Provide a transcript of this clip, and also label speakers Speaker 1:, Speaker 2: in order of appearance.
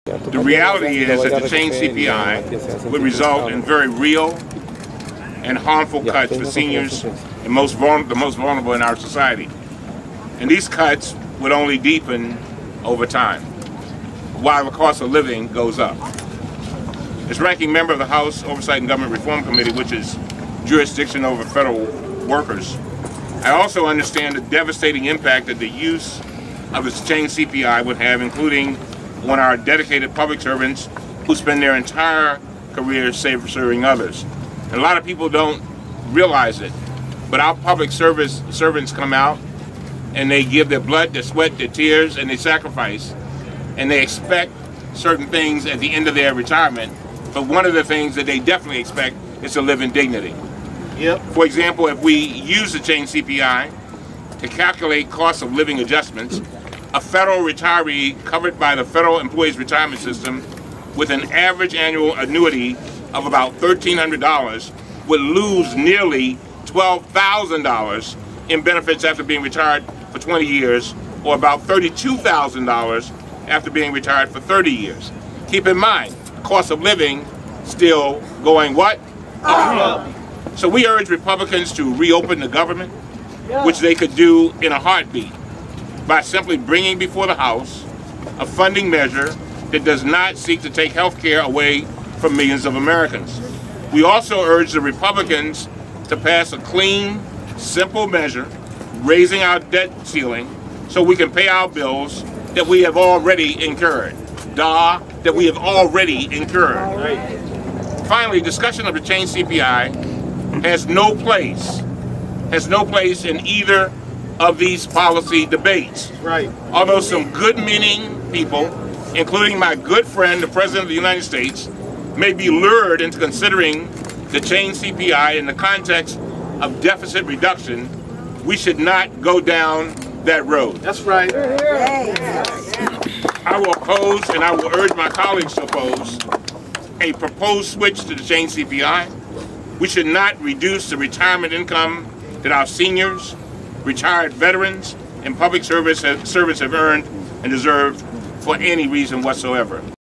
Speaker 1: The reality is that the change CPI would result in very real and harmful cuts for seniors and the most vulnerable in our society. And these cuts would only deepen over time, while the cost of living goes up. As ranking member of the House Oversight and Government Reform Committee, which is jurisdiction over federal workers, I also understand the devastating impact that the use of the change CPI would have, including on our dedicated public servants who spend their entire career serving others. And a lot of people don't realize it, but our public servants come out and they give their blood, their sweat, their tears, and they sacrifice, and they expect certain things at the end of their retirement. But one of the things that they definitely expect is to live in dignity.
Speaker 2: Yep.
Speaker 1: For example, if we use the change CPI to calculate cost of living adjustments, a federal retiree covered by the Federal Employees Retirement System with an average annual annuity of about $1,300 would lose nearly $12,000 in benefits after being retired for 20 years, or about $32,000 after being retired for 30 years. Keep in mind, the cost of living still going what? Up. So we urge Republicans to reopen the government, which they could do in a heartbeat, by simply bringing before the House a funding measure that does not seek to take health care away from millions of Americans. We also urge the Republicans to pass a clean, simple measure raising our debt ceiling so we can pay our bills that we have already incurred. That we have already incurred. Finally, discussion of the change CPI has no place in either of these policy debates.
Speaker 2: Right.
Speaker 1: Although some good-meaning people, including my good friend, the President of the United States, may be lured into considering the change CPI in the context of deficit reduction, we should not go down that road.
Speaker 2: That's right.
Speaker 1: I will oppose, and I will urge my colleagues to oppose, a proposed switch to the change CPI. We should not reduce the retirement income that our seniors, retired veterans, and public servants have earned and deserved for any reason whatsoever.